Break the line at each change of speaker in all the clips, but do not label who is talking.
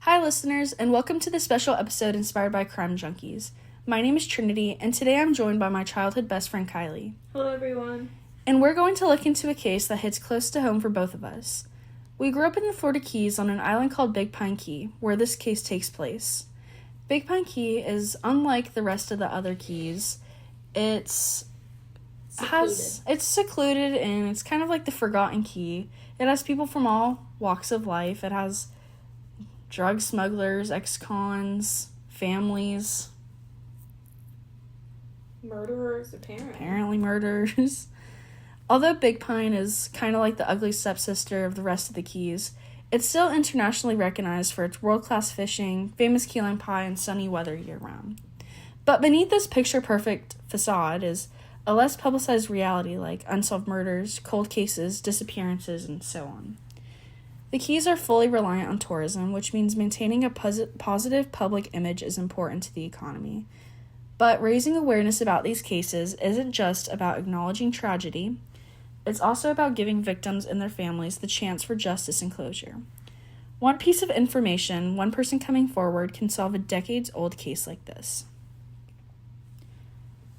Hi, listeners, and welcome to this special episode inspired by Crime Junkies. My name is Trinity, and today I'm joined by my childhood best friend, Kylie.
Hello, everyone.
And we're going to look into a case that hits close to home for both of us. We grew up in the Florida Keys on an island called Big Pine Key, where this case takes place. Big Pine Key is unlike the rest of the other keys. It's secluded, and it's kind of like the forgotten key. It has people from all walks of life. It has drug smugglers, ex-cons, families.
Murderers,
Apparently murderers. Although Big Pine is kind of like the ugly stepsister of the rest of the keys, it's still internationally recognized for its world-class fishing, famous key lime pie, and sunny weather year-round. But beneath this picture-perfect facade is a less publicized reality like unsolved murders, cold cases, disappearances, and so on. The Keys are fully reliant on tourism, which means maintaining a positive public image is important to the economy. But raising awareness about these cases isn't just about acknowledging tragedy, it's also about giving victims and their families the chance for justice and closure. One piece of information, one person coming forward, can solve a decades-old case like this.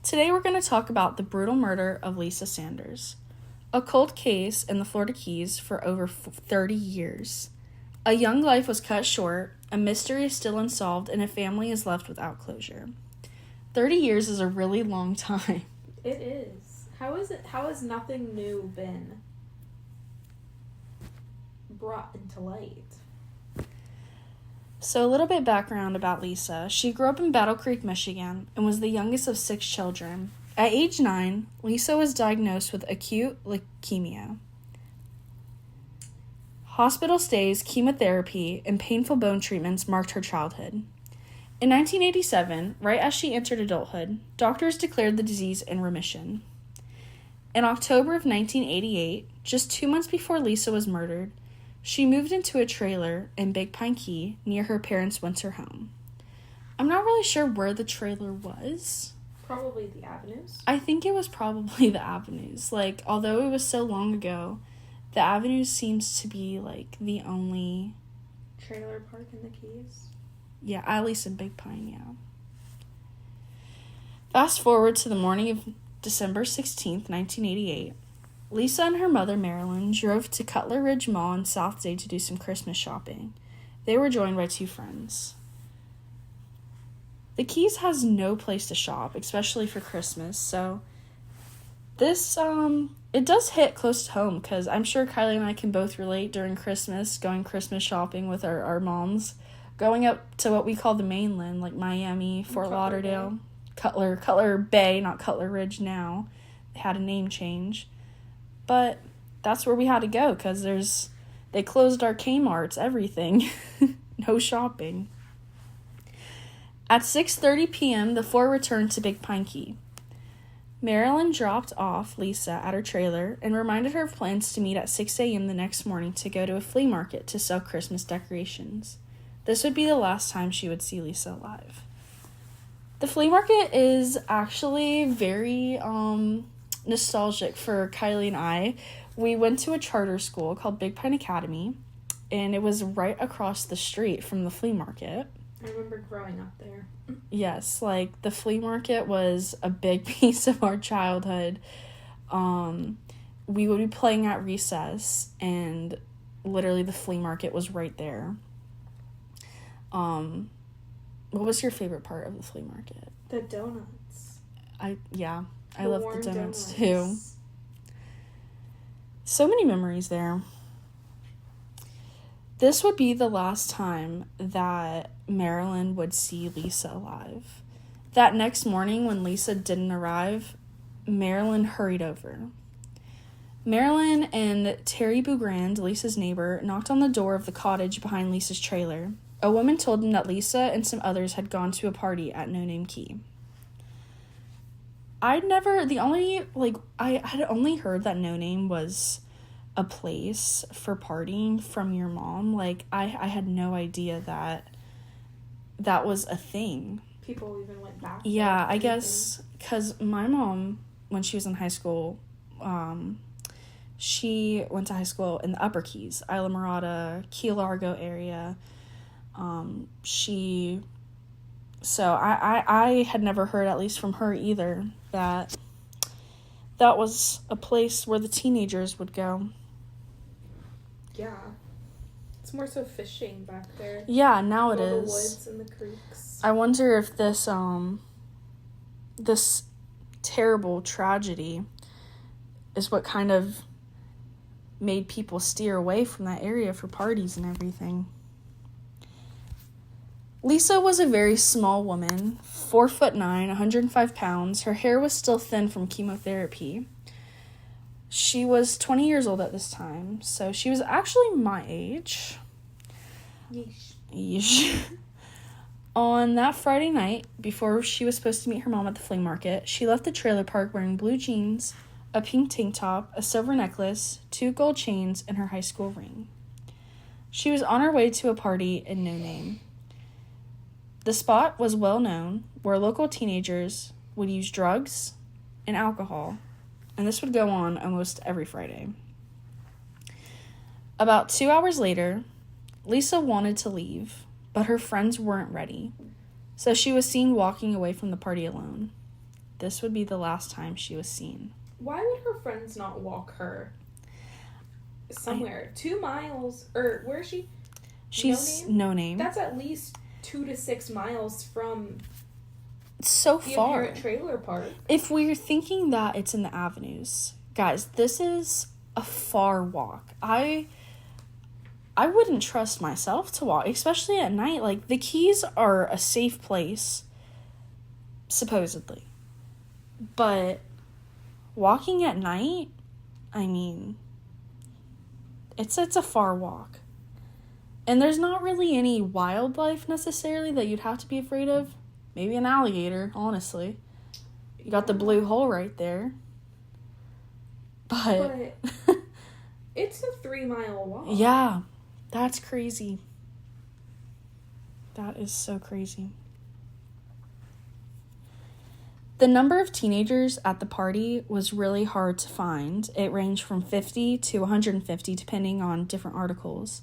Today we're going to talk about the brutal murder of Lisa Sanders. A cold case in the Florida Keys for over 30 years. A young life was cut short, a mystery is still unsolved, and a family is left without closure. 30 years is a really long time.
It is. How has nothing new been brought into light?
So a little bit background about Lisa. She grew up in Battle Creek, Michigan, and was the youngest of 6 children. At age 9, Lisa was diagnosed with acute leukemia. Hospital stays, chemotherapy, and painful bone treatments marked her childhood. In 1987, right as she entered adulthood, doctors declared the disease in remission. In October of 1988, just 2 months before Lisa was murdered, she moved into a trailer in Big Pine Key near her parents' winter home. I'm not really sure where the trailer was.
Probably the Avenues.
I think it was probably the Avenues. Although it was so long ago, the Avenues seems to be, the only
trailer park in the Keys.
Yeah, at least in Big Pine, yeah. Fast forward to the morning of December 16th, 1988. Lisa and her mother, Marilyn, drove to Cutler Ridge Mall in South Day to do some Christmas shopping. They were joined by 2 friends. The Keys has no place to shop, especially for Christmas, so this, it does hit close to home, because I'm sure Kylie and I can both relate during Christmas, going Christmas shopping with our moms, going up to what we call the mainland, like Miami, Fort Lauderdale, Cutler Bay, not Cutler Ridge now. They had a name change. But that's where we had to go, because they closed our Kmarts, everything. No shopping. At 6:30 p.m., the 4 returned to Big Pine Key. Marilyn dropped off Lisa at her trailer and reminded her of plans to meet at 6 a.m. the next morning to go to a flea market to sell Christmas decorations. This would be the last time she would see Lisa alive. The flea market is actually very nostalgic for Kylie and I. We went to a charter school called Big Pine Academy, and it was right across the street from the flea market.
I remember growing up there.
Yes, the flea market was a big piece of our childhood. We would be playing at recess, and literally the flea market was right there. What was your favorite part of the flea market?
The donuts.
I love the donuts too. So many memories there. This would be the last time that Marilyn would see Lisa alive. That next morning when Lisa didn't arrive, Marilyn hurried over. Marilyn and Terry Bougrand, Lisa's neighbor, knocked on the door of the cottage behind Lisa's trailer. A woman told them that Lisa and some others had gone to a party at No Name Key. I had only heard that No Name was a place for partying from your mom. I had no idea that was a thing.
People even went back.
Yeah, I guess, because my mom, when she was in high school, she went to high school in the Upper Keys, Isla Mirada, Key Largo area. I had never heard, at least from her either, that was a place where the teenagers would go.
Yeah. It's more so fishing back there.
Yeah, now it is.
The woods and the creeks.
I wonder if this terrible tragedy is what kind of made people steer away from that area for parties and everything. Lisa was a very small woman, 4'9", 105 pounds. Her hair was still thin from chemotherapy. She was 20 years old at this time, so she was actually my age. Yeesh. On that Friday night, before she was supposed to meet her mom at the flea market, she left the trailer park wearing blue jeans, a pink tank top, a silver necklace, 2 gold chains, and her high school ring. She was on her way to a party in No Name. The spot was well known, where local teenagers would use drugs and alcohol, and this would go on almost every Friday. About 2 hours later, Lisa wanted to leave, but her friends weren't ready, so she was seen walking away from the party alone. This would be the last time she was seen.
Why would her friends not walk her somewhere? 2 miles, or where is she?
She's No Name.
That's at least 2 to 6 miles from
so
the
far.
inherent trailer park.
If we're thinking that it's in the avenues, guys, this is a far walk. I wouldn't trust myself to walk, especially at night. Like, the Keys are a safe place, supposedly. But walking at night, I mean, it's a far walk. And there's not really any wildlife necessarily that you'd have to be afraid of. Maybe an alligator, honestly. You got the blue hole right there. But
it's a 3-mile walk.
Yeah, that's crazy. That is so crazy. The number of teenagers at the party was really hard to find. It ranged from 50 to 150 depending on different articles.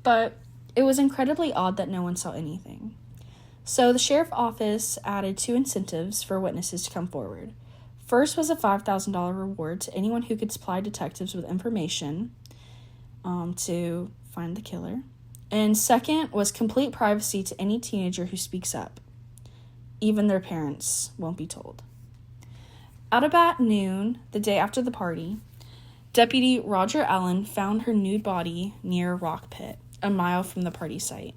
But it was incredibly odd that no one saw anything. So the sheriff's office added 2 incentives for witnesses to come forward. First was a $5,000 reward to anyone who could supply detectives with information to find the killer. And second was complete privacy to any teenager who speaks up. Even their parents won't be told. At about noon, the day after the party, Deputy Roger Allen found her nude body near a rock pit, a mile from the party site.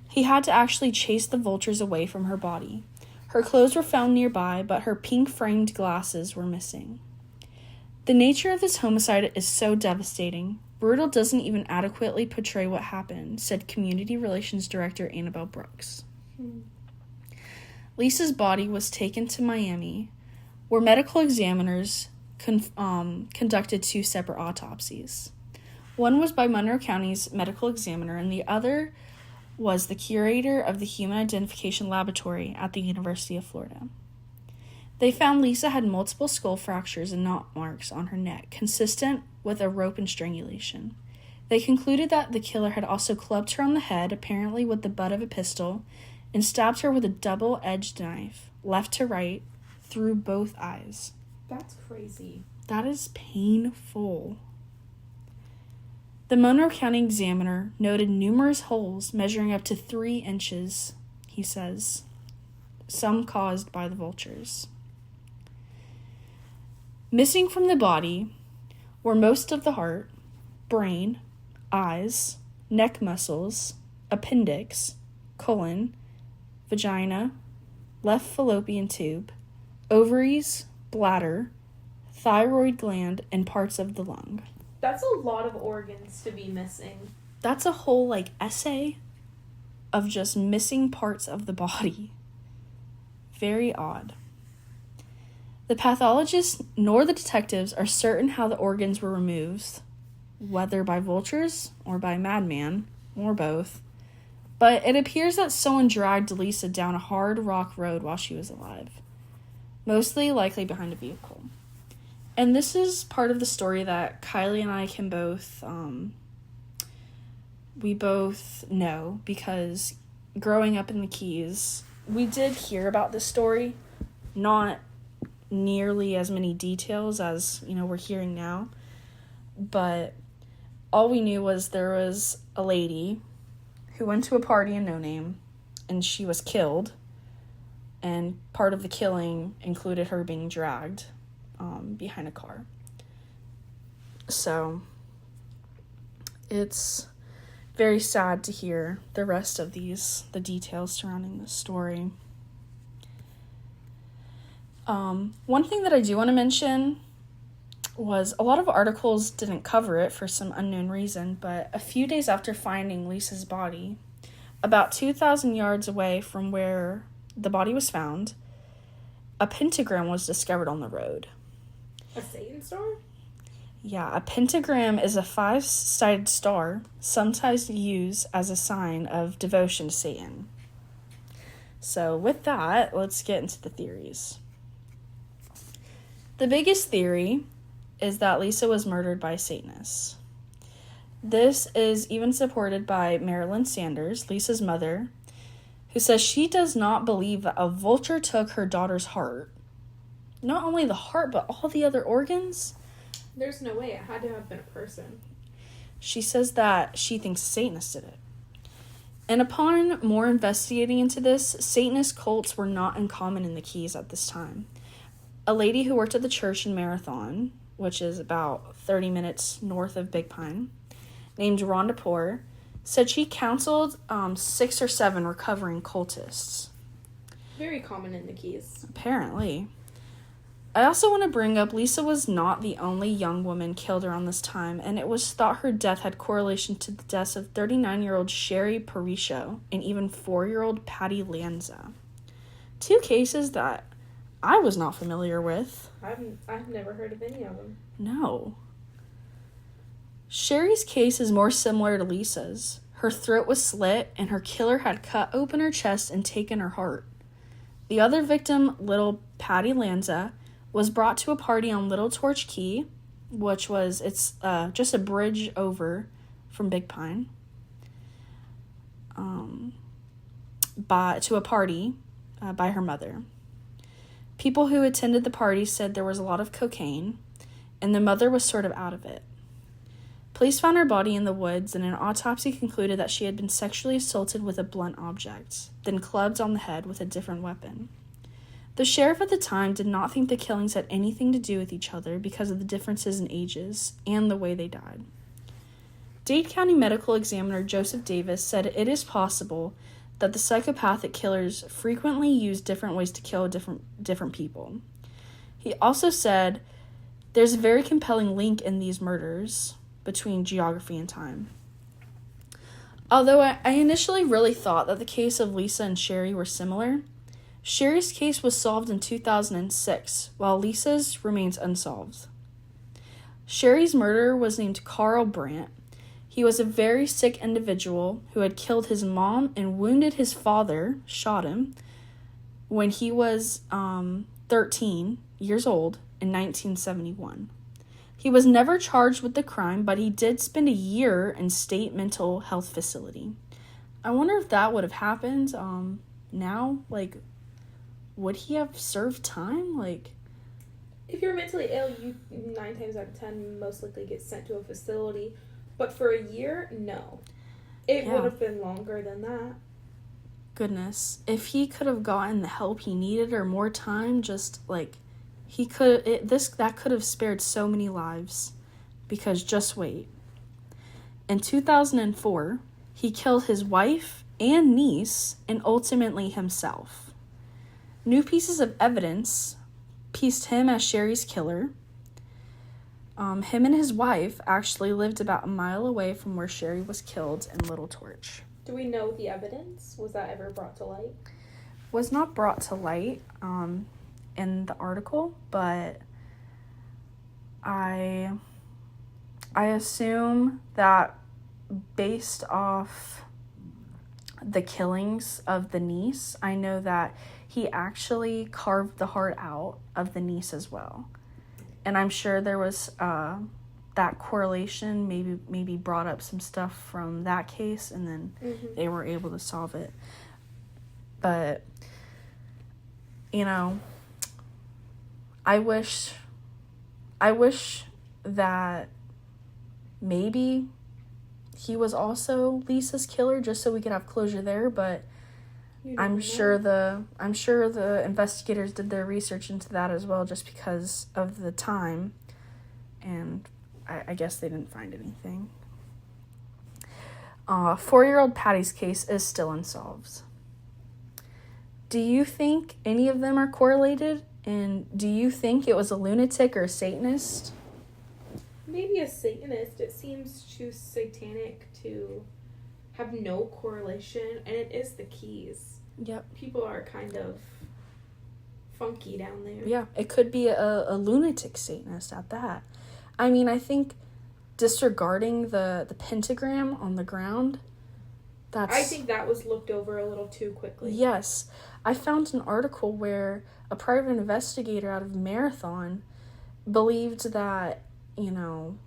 He had to actually chase the vultures away from her body. Her clothes were found nearby, but her pink-framed glasses were missing. The nature of this homicide is so devastating. Brutal doesn't even adequately portray what happened, said Community Relations Director Annabelle Brooks. Lisa's body was taken to Miami, where medical examiners conducted 2 separate autopsies. One was by Monroe County's medical examiner, and the other was the curator of the Human Identification Laboratory at the University of Florida. They found Lisa had multiple skull fractures and knot marks on her neck, consistent with a rope and strangulation. They concluded that the killer had also clubbed her on the head, apparently with the butt of a pistol, and stabbed her with a double-edged knife, left to right, through both eyes.
That's crazy.
That is painful. The Monroe County examiner noted numerous holes measuring up to 3 inches, he says, some caused by the vultures. Missing from the body were most of the heart, brain, eyes, neck muscles, appendix, colon, vagina, left fallopian tube, ovaries, bladder, thyroid gland, and parts of the lung.
That's a lot of organs to be missing.
That's a whole, essay of just missing parts of the body. Very odd. The pathologist nor the detectives are certain how the organs were removed, whether by vultures or by madman, or both. But it appears that someone dragged Lisa down a hard rock road while she was alive, mostly likely behind a vehicle. And this is part of the story that Kylie and I can both we both know because growing up in the Keys, we did hear about this story, not nearly as many details as, we're hearing now, but all we knew was there was a lady who went to a party in No Name, and she was killed, and part of the killing included her being dragged behind a car. So it's very sad to hear the rest of the details surrounding this story. One thing that I do want to mention was a lot of articles didn't cover it for some unknown reason, but a few days after finding Lisa's body, about 2,000 yards away from where the body was found, a pentagram was discovered on the road.
A Satan star?
Yeah, a pentagram is a 5-sided star, sometimes used as a sign of devotion to Satan. So with that, let's get into the theories. The biggest theory is that Lisa was murdered by Satanists. This is even supported by Marilyn Sanders, Lisa's mother, who says she does not believe that a vulture took her daughter's heart. Not only the heart, but all the other organs.
There's no way. It had to have been a person.
She says that she thinks Satanists did it. And upon more investigating into this, Satanist cults were not uncommon in the Keys at this time. A lady who worked at the church in Marathon, which is about 30 minutes north of Big Pine, named Rhonda Poor, said she counseled 6 or 7 recovering cultists.
Very common in the Keys.
Apparently. I also want to bring up Lisa was not the only young woman killed around this time, and it was thought her death had correlation to the deaths of 39-year-old Sherry Parisho and even 4-year-old Patty Lanza. 2 cases that I was not familiar with.
I've never heard of any of them.
No. Sherry's case is more similar to Lisa's. Her throat was slit, and her killer had cut open her chest and taken her heart. The other victim, little Patty Lanza, was brought to a party on Little Torch Key, which was just a bridge over from Big Pine, to a party by her mother. People who attended the party said there was a lot of cocaine, and the mother was sort of out of it. Police found her body in the woods, and an autopsy concluded that she had been sexually assaulted with a blunt object, then clubbed on the head with a different weapon. The sheriff at the time did not think the killings had anything to do with each other because of the differences in ages and the way they died. Dade County Medical Examiner Joseph Davis said it is possible that the psychopathic killers frequently use different ways to kill different people. He also said there's a very compelling link in these murders between geography and time. Although I initially really thought that the case of Lisa and Sherry were similar, Sherry's case was solved in 2006, while Lisa's remains unsolved. Sherry's murderer was named Carl Brandt. He was a very sick individual who had killed his mom and wounded his father, shot him, when he was 13 years old in 1971. He was never charged with the crime, but he did spend a year in state mental health facility. I wonder if that would have happened now, would he have served time?
If you're mentally ill, you 9 times out of 10 most likely get sent to a facility. But for a year, no. It would have been longer than that.
Goodness. If he could have gotten the help he needed or more time, that could have spared so many lives. Because just wait. In 2004, he killed his wife and niece and ultimately himself. New pieces of evidence pieced him as Sherry's killer. Him and his wife actually lived about a mile away from where Sherry was killed in Little Torch.
Do we know the evidence? Was that ever brought to light?
Was not brought to light in the article, but I assume that based off the killings of the niece, I know that he actually carved the heart out of the niece as well. And I'm sure there was that correlation maybe brought up some stuff from that case, and then they were able to solve it. But, you know, I wish that maybe he was also Lisa's killer, just so we could have closure there, but I'm sure the investigators did their research into that as well, just because of the time, and I guess they didn't find anything. 4-year-old Patty's case is still unsolved. Do you think any of them are correlated? And do you think it was a lunatic or a Satanist?
Maybe a Satanist. It seems too satanic to have no correlation, and it is the Keys.
Yep.
People are kind of funky down there.
Yeah, it could be a lunatic Satanist at that. I mean, I think disregarding the pentagram on the ground,
I think that was looked over a little too quickly.
Yes. I found an article where a private investigator out of Marathon believed that, you know,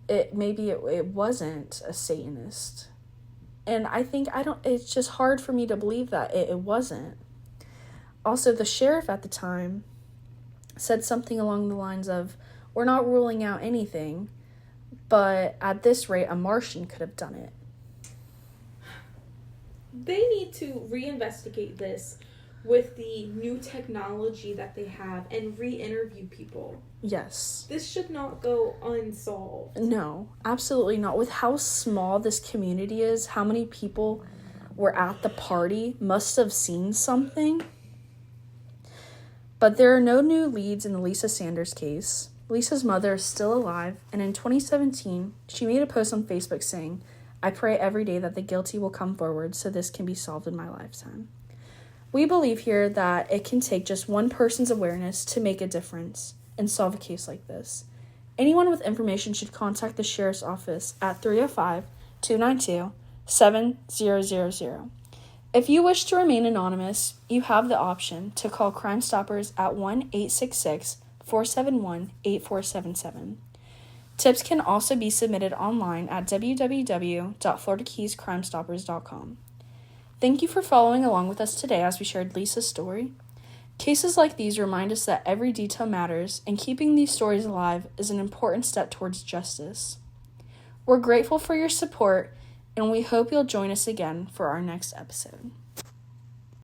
it wasn't a Satanist. And I think it's just hard for me to believe that it wasn't. Also, the sheriff at the time said something along the lines of, "We're not ruling out anything, but at this rate, a Martian could have done it."
They need to reinvestigate this with the new technology that they have and re-interview people.
Yes.
This should not go unsolved.
No, absolutely not. With how small this community is, how many people were at the party must have seen something. But there are no new leads in the Lisa Sanders case. Lisa's mother is still alive, and in 2017, she made a post on Facebook saying, "I pray every day that the guilty will come forward so this can be solved in my lifetime." We believe here that it can take just one person's awareness to make a difference and solve a case like this. Anyone with information should contact the Sheriff's Office at 305-292-7000. If you wish to remain anonymous, you have the option to call Crime Stoppers at 1-866-471-8477. Tips can also be submitted online at www.floridakeyscrimestoppers.com. Thank you for following along with us today as we shared Lisa's story. Cases like these remind us that every detail matters, and keeping these stories alive is an important step towards justice. We're grateful for your support, and we hope you'll join us again for our next episode.